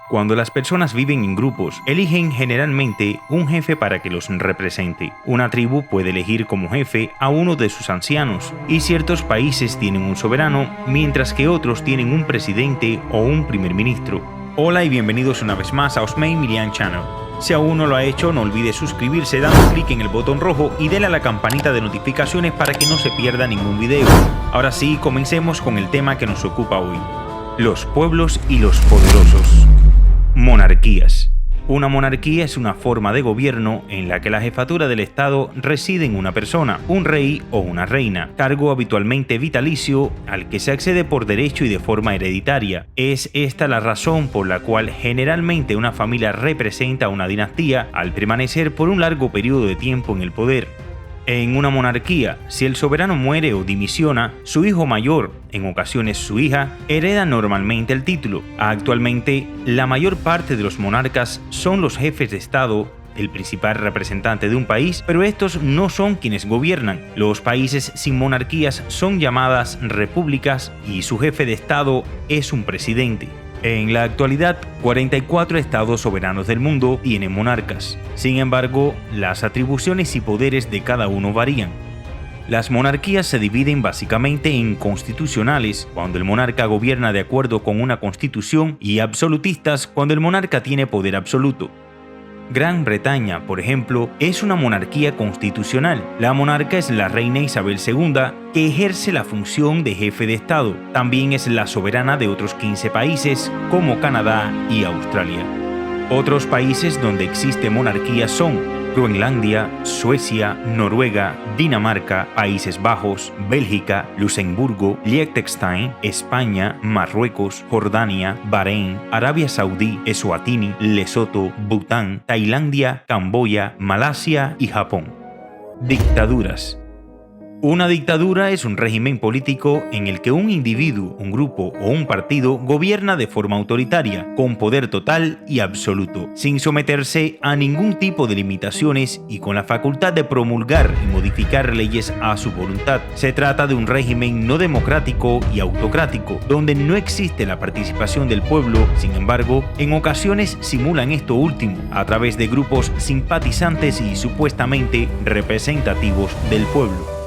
Cuando las personas viven en grupos, eligen generalmente un jefe para que los represente. Una tribu puede elegir como jefe a uno de sus ancianos, y ciertos países tienen un soberano, mientras que otros tienen un presidente o un primer ministro. Hola y bienvenidos una vez más a Osmein Milian Channel. Si aún no lo ha hecho, no olvide suscribirse dando clic en el botón rojo y denle a la campanita de notificaciones para que no se pierda ningún video. Ahora sí, comencemos con el tema que nos ocupa hoy: los pueblos y los poderosos. Monarquías. Una monarquía es una forma de gobierno en la que la jefatura del Estado reside en una persona, un rey o una reina, cargo habitualmente vitalicio al que se accede por derecho y de forma hereditaria. Es esta la razón por la cual generalmente una familia representa una dinastía al permanecer por un largo periodo de tiempo en el poder. En una monarquía, si el soberano muere o dimisiona, su hijo mayor, en ocasiones su hija, hereda normalmente el título. Actualmente, la mayor parte de los monarcas son los jefes de Estado, el principal representante de un país, pero estos no son quienes gobiernan. Los países sin monarquías son llamadas repúblicas y su jefe de Estado es un presidente. En la actualidad, 44 estados soberanos del mundo tienen monarcas. Sin embargo, las atribuciones y poderes de cada uno varían. Las monarquías se dividen básicamente en constitucionales, cuando el monarca gobierna de acuerdo con una constitución, y absolutistas, cuando el monarca tiene poder absoluto. Gran Bretaña, por ejemplo, es una monarquía constitucional. La monarca es la reina Isabel II, que ejerce la función de jefe de Estado. También es la soberana de otros 15 países, como Canadá y Australia. Otros países donde existe monarquía son Groenlandia, Suecia, Noruega, Dinamarca, Países Bajos, Bélgica, Luxemburgo, Liechtenstein, España, Marruecos, Jordania, Bahrein, Arabia Saudí, Eswatini, Lesoto, Bután, Tailandia, Camboya, Malasia y Japón. Dictaduras. Una dictadura es un régimen político en el que un individuo, un grupo o un partido gobierna de forma autoritaria, con poder total y absoluto, sin someterse a ningún tipo de limitaciones y con la facultad de promulgar y modificar leyes a su voluntad. Se trata de un régimen no democrático y autocrático, donde no existe la participación del pueblo. Sin embargo, en ocasiones simulan esto último, a través de grupos simpatizantes y supuestamente representativos del pueblo.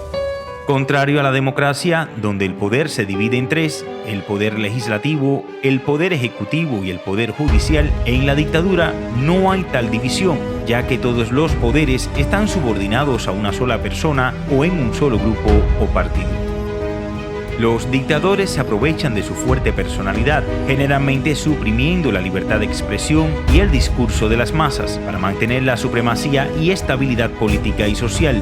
Contrario a la democracia, donde el poder se divide en tres, el poder legislativo, el poder ejecutivo y el poder judicial, en la dictadura no hay tal división, ya que todos los poderes están subordinados a una sola persona o en un solo grupo o partido. Los dictadores se aprovechan de su fuerte personalidad, generalmente suprimiendo la libertad de expresión y el discurso de las masas, para mantener la supremacía y estabilidad política y social.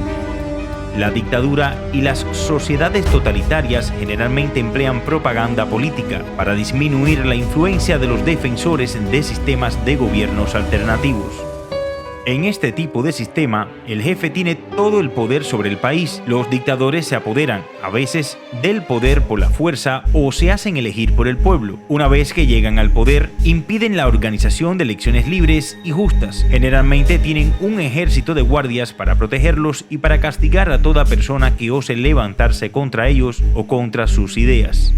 La dictadura y las sociedades totalitarias generalmente emplean propaganda política para disminuir la influencia de los defensores de sistemas de gobiernos alternativos. En este tipo de sistema, el jefe tiene todo el poder sobre el país. Los dictadores se apoderan, a veces, del poder por la fuerza o se hacen elegir por el pueblo. Una vez que llegan al poder, impiden la organización de elecciones libres y justas. Generalmente tienen un ejército de guardias para protegerlos y para castigar a toda persona que ose levantarse contra ellos o contra sus ideas.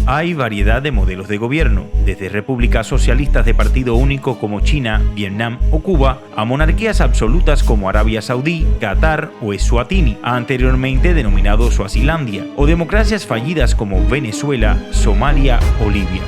Hay variedad de modelos de gobierno, desde repúblicas socialistas de partido único como China, Vietnam o Cuba, a monarquías absolutas como Arabia Saudí, Qatar o Eswatini, anteriormente denominado Suazilandia, o democracias fallidas como Venezuela, Somalia o Libia.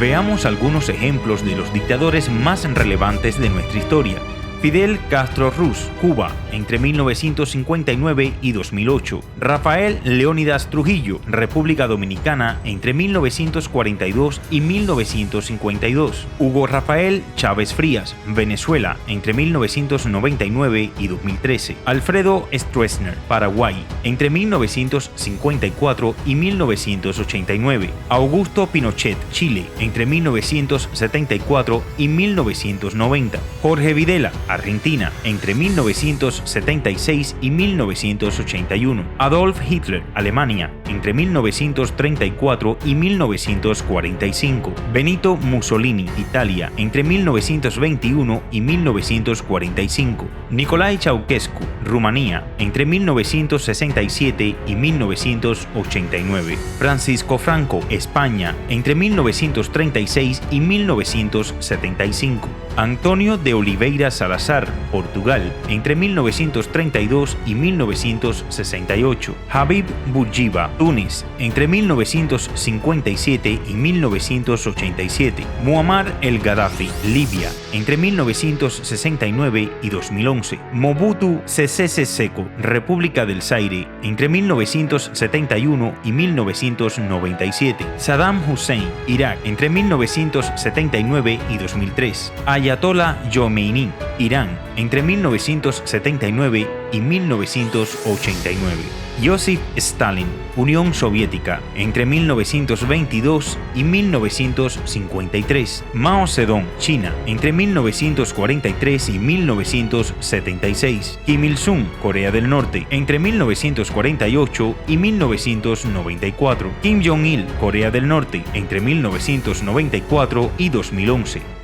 Veamos algunos ejemplos de los dictadores más relevantes de nuestra historia. Fidel Castro Ruz, Cuba, entre 1959 y 2008. Rafael Leónidas Trujillo, República Dominicana, entre 1942 y 1952. Hugo Rafael Chávez Frías, Venezuela, entre 1999 y 2013. Alfredo Stroessner, Paraguay, entre 1954 y 1989. Augusto Pinochet, Chile, entre 1974 y 1990. Jorge Videla, Argentina, entre 1976 y 1981. Adolf Hitler, Alemania, entre 1934 y 1945. Benito Mussolini, Italia, entre 1921 y 1945. Nicolae Ceausescu, Rumanía, entre 1967 y 1989. Francisco Franco, España, entre 1936 y 1975. Antonio de Oliveira Salazar, Portugal, entre 1932 y 1968. Habib Bourguiba, Túnez, entre 1957 y 1987. Muammar el Gaddafi, Libia, entre 1969 y 2011. Mobutu Sese Seko, República del Zaire, entre 1971 y 1997. Saddam Hussein, Irak, entre 1979 y 2003. Ayatollah Khomeini, Irán, entre 1979 y 1989. Joseph Stalin, Unión Soviética, entre 1922 y 1953. Mao Zedong, China, entre 1943 y 1976. Kim Il-sung, Corea del Norte, entre 1948 y 1994. Kim Jong-il, Corea del Norte, entre 1994 y 2011.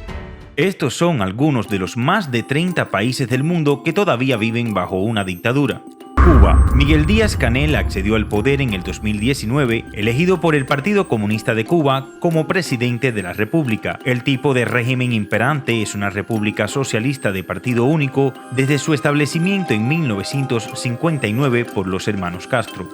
Estos son algunos de los más de 30 países del mundo que todavía viven bajo una dictadura. Cuba. Miguel Díaz-Canel accedió al poder en el 2019, elegido por el Partido Comunista de Cuba como presidente de la República. El tipo de régimen imperante es una república socialista de partido único desde su establecimiento en 1959 por los hermanos Castro.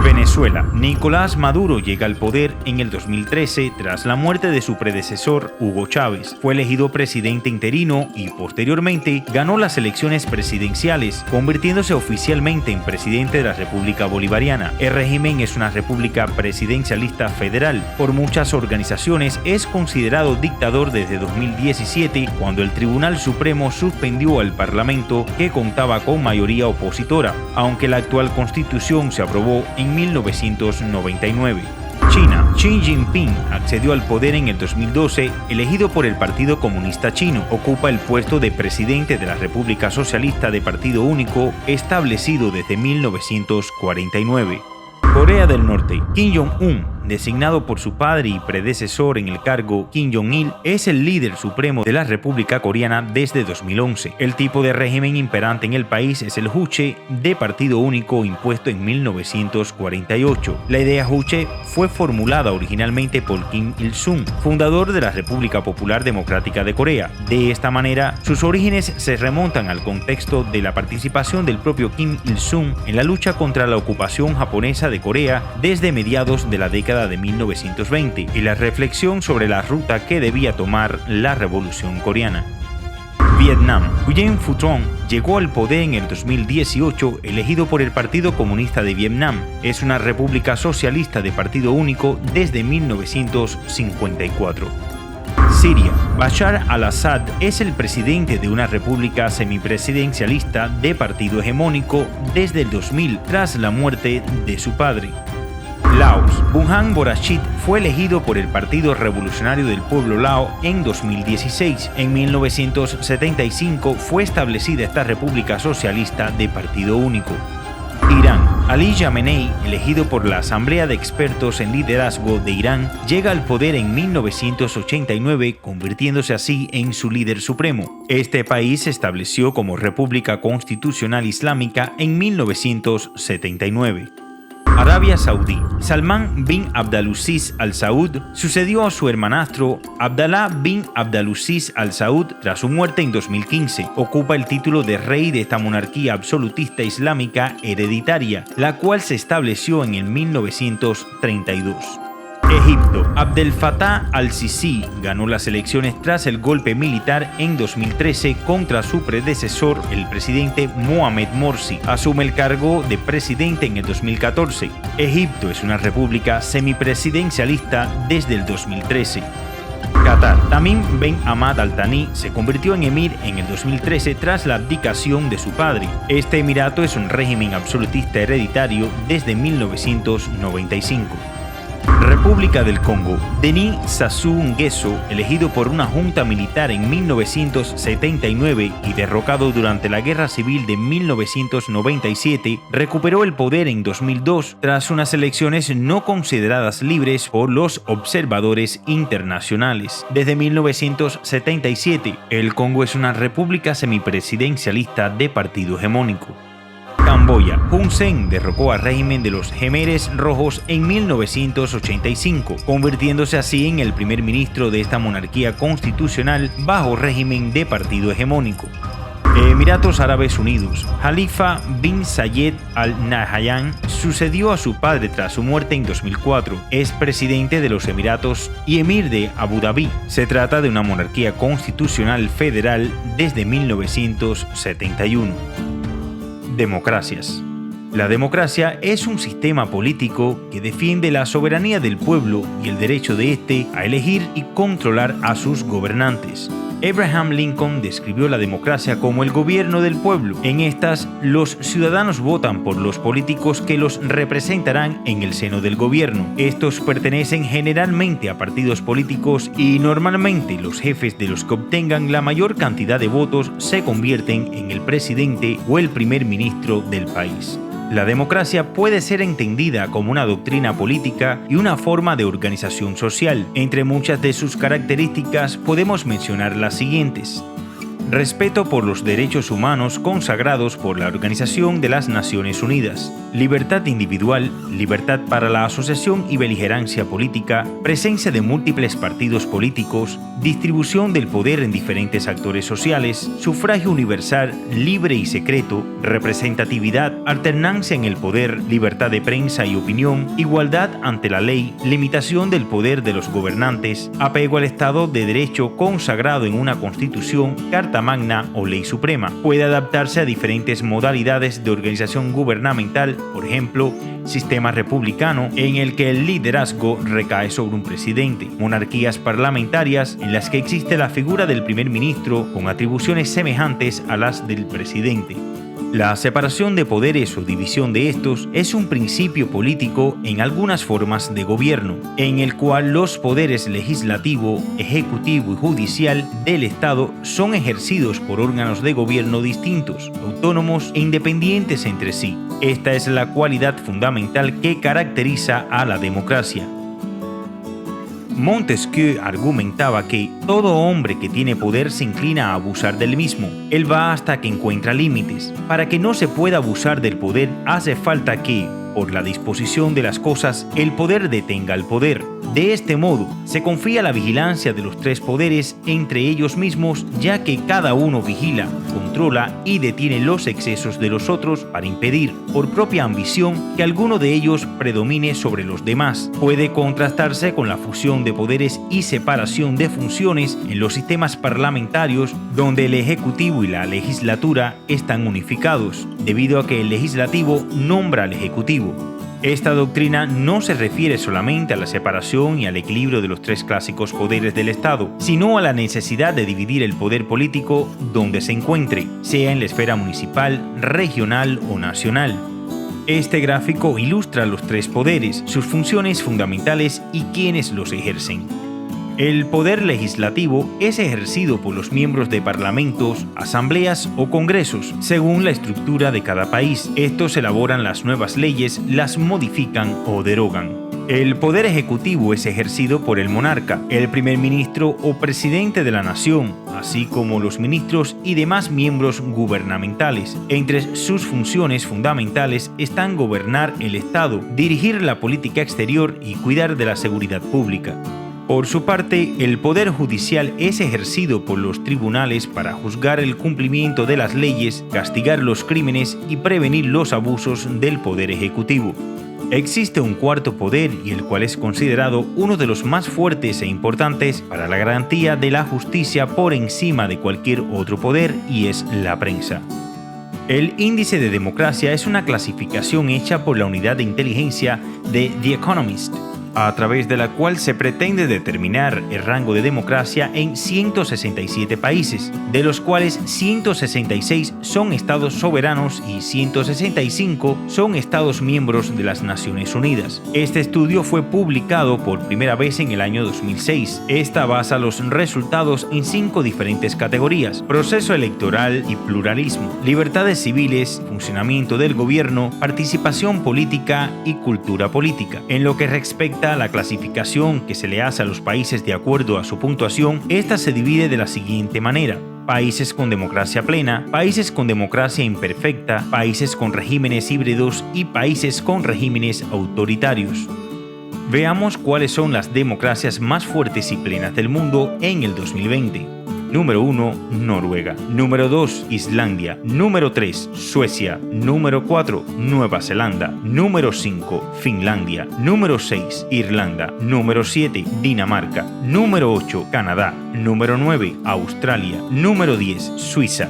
Venezuela. Nicolás Maduro llega al poder en el 2013 tras la muerte de su predecesor Hugo Chávez. Fue elegido presidente interino y posteriormente ganó las elecciones presidenciales, convirtiéndose oficialmente en presidente de la República Bolivariana. El régimen es una república presidencialista federal. Por muchas organizaciones es considerado dictador desde 2017, cuando el Tribunal Supremo suspendió al Parlamento, que contaba con mayoría opositora, aunque la actual constitución se aprobó en 1999. China. Xi Jinping accedió al poder en el 2012, elegido por el Partido Comunista Chino. Ocupa el puesto de presidente de la República Socialista de Partido Único, establecido desde 1949. Corea del Norte. Kim Jong-un, designado por su padre y predecesor en el cargo, Kim Jong-il, es el líder supremo de la República Coreana desde 2011. El tipo de régimen imperante en el país es el Juche, de partido único, impuesto en 1948. La idea Juche fue formulada originalmente por Kim Il-sung, fundador de la República Popular Democrática de Corea. De esta manera, sus orígenes se remontan al contexto de la participación del propio Kim Il-sung en la lucha contra la ocupación japonesa de Corea desde mediados de la década de 1920 y la reflexión sobre la ruta que debía tomar la Revolución Coreana. Vietnam. Nguyen Phu Trong llegó al poder en el 2018, elegido por el Partido Comunista de Vietnam. Es una república socialista de partido único desde 1954. Siria. Bashar al-Assad es el presidente de una república semipresidencialista de partido hegemónico desde el 2000, tras la muerte de su padre. Laos. Bunyang Volachit fue elegido por el Partido Revolucionario del Pueblo Lao en 2016. En 1975 fue establecida esta república socialista de partido único. Irán. Ali Khamenei, elegido por la Asamblea de Expertos en Liderazgo de Irán, llega al poder en 1989, convirtiéndose así en su líder supremo. Este país se estableció como República Constitucional Islámica en 1979. Arabia Saudí. Salman bin Abdulaziz Al Saud sucedió a su hermanastro Abdallah bin Abdulaziz Al Saud tras su muerte en 2015. Ocupa el título de rey de esta monarquía absolutista islámica hereditaria, la cual se estableció en el 1932. Egipto. Abdel Fattah al-Sisi ganó las elecciones tras el golpe militar en 2013 contra su predecesor, el presidente Mohamed Morsi. Asume el cargo de presidente en el 2014. Egipto es una república semipresidencialista desde el 2013. Qatar. Tamim Ben Hamad Al Thani se convirtió en emir en el 2013 tras la abdicación de su padre. Este emirato es un régimen absolutista hereditario desde 1995. República del Congo. Denis Sassou Nguesso, elegido por una junta militar en 1979 y derrocado durante la Guerra Civil de 1997, recuperó el poder en 2002 tras unas elecciones no consideradas libres por los observadores internacionales. Desde 1977, el Congo es una república semipresidencialista de partido hegemónico. Camboya. Hun Sen derrocó al régimen de los Khmeres Rojos en 1985, convirtiéndose así en el primer ministro de esta monarquía constitucional bajo régimen de partido hegemónico. Emiratos Árabes Unidos. Khalifa bin Zayed Al Nahyan sucedió a su padre tras su muerte en 2004. Es presidente de los Emiratos y emir de Abu Dhabi. Se trata de una monarquía constitucional federal desde 1971. Democracias. La democracia es un sistema político que defiende la soberanía del pueblo y el derecho de éste a elegir y controlar a sus gobernantes. Abraham Lincoln describió la democracia como el gobierno del pueblo. En estas, los ciudadanos votan por los políticos que los representarán en el seno del gobierno. Estos pertenecen generalmente a partidos políticos y normalmente los jefes de los que obtengan la mayor cantidad de votos se convierten en el presidente o el primer ministro del país. La democracia puede ser entendida como una doctrina política y una forma de organización social. Entre muchas de sus características podemos mencionar las siguientes. Respeto por los derechos humanos consagrados por la Organización de las Naciones Unidas. Libertad individual, libertad para la asociación y beligerancia política, presencia de múltiples partidos políticos, distribución del poder en diferentes actores sociales, sufragio universal, libre y secreto, representatividad, alternancia en el poder, libertad de prensa y opinión, igualdad ante la ley, limitación del poder de los gobernantes, apego al Estado de Derecho consagrado en una Constitución, Carta Magna o Ley Suprema. Puede adaptarse a diferentes modalidades de organización gubernamental, por ejemplo, sistema republicano en el que el liderazgo recae sobre un presidente, monarquías parlamentarias en las que existe la figura del primer ministro con atribuciones semejantes a las del presidente. La separación de poderes o división de estos es un principio político en algunas formas de gobierno, en el cual los poderes legislativo, ejecutivo y judicial del Estado son ejercidos por órganos de gobierno distintos, autónomos e independientes entre sí. Esta es la cualidad fundamental que caracteriza a la democracia. Montesquieu argumentaba que todo hombre que tiene poder se inclina a abusar del mismo. Él va hasta que encuentra límites. Para que no se pueda abusar del poder, hace falta que, por la disposición de las cosas, el poder detenga al poder. De este modo, se confía la vigilancia de los tres poderes entre ellos mismos, ya que cada uno vigila, controla y detiene los excesos de los otros para impedir, por propia ambición, que alguno de ellos predomine sobre los demás. Puede contrastarse con la fusión de poderes y separación de funciones en los sistemas parlamentarios, donde el Ejecutivo y la legislatura están unificados, debido a que el legislativo nombra al Ejecutivo. Esta doctrina no se refiere solamente a la separación y al equilibrio de los tres clásicos poderes del Estado, sino a la necesidad de dividir el poder político donde se encuentre, sea en la esfera municipal, regional o nacional. Este gráfico ilustra los tres poderes, sus funciones fundamentales y quienes los ejercen. El poder legislativo es ejercido por los miembros de parlamentos, asambleas o congresos, según la estructura de cada país. Estos elaboran las nuevas leyes, las modifican o derogan. El poder ejecutivo es ejercido por el monarca, el primer ministro o presidente de la nación, así como los ministros y demás miembros gubernamentales. Entre sus funciones fundamentales están gobernar el Estado, dirigir la política exterior y cuidar de la seguridad pública. Por su parte, el poder judicial es ejercido por los tribunales para juzgar el cumplimiento de las leyes, castigar los crímenes y prevenir los abusos del poder ejecutivo. Existe un cuarto poder y el cual es considerado uno de los más fuertes e importantes para la garantía de la justicia por encima de cualquier otro poder, y es la prensa. El índice de democracia es una clasificación hecha por la unidad de inteligencia de The Economist. a través de la cual se pretende determinar el rango de democracia en 167 países, de los cuales 166 son estados soberanos y 165 son estados miembros de las Naciones Unidas. Este estudio fue publicado por primera vez en el año 2006. Esta basa los resultados en 5 diferentes categorías: proceso electoral y pluralismo, libertades civiles, funcionamiento del gobierno, participación política y cultura política. En lo que respecta a la clasificación que se le hace a los países de acuerdo a su puntuación, esta se divide de la siguiente manera: países con democracia plena, países con democracia imperfecta, países con regímenes híbridos y países con regímenes autoritarios. Veamos cuáles son las democracias más fuertes y plenas del mundo en el 2020. Número 1, Noruega. Número 2, Islandia. Número 3, Suecia. Número 4, Nueva Zelanda. Número 5, Finlandia. Número 6, Irlanda. Número 7, Dinamarca. Número 8, Canadá. Número 9, Australia. Número 10, Suiza.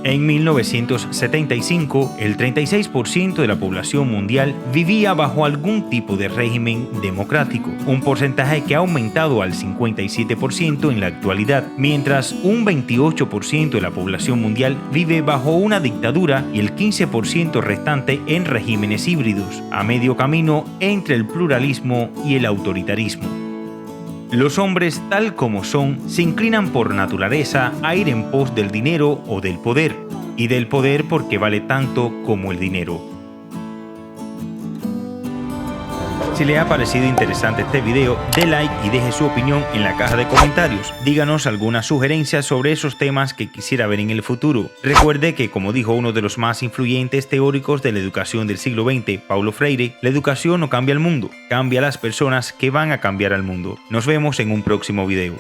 En 1975, el 36% de la población mundial vivía bajo algún tipo de régimen democrático, un porcentaje que ha aumentado al 57% en la actualidad, mientras un 28% de la población mundial vive bajo una dictadura y el 15% restante en regímenes híbridos, a medio camino entre el pluralismo y el autoritarismo. Los hombres, tal como son, se inclinan por naturaleza a ir en pos del dinero o del poder, y del poder porque vale tanto como el dinero. Si le ha parecido interesante este video, dé like y deje su opinión en la caja de comentarios. Díganos algunas sugerencias sobre esos temas que quisiera ver en el futuro. Recuerde que, como dijo uno de los más influyentes teóricos de la educación del siglo XX, Paulo Freire, la educación no cambia el mundo, cambia a las personas que van a cambiar al mundo. Nos vemos en un próximo video.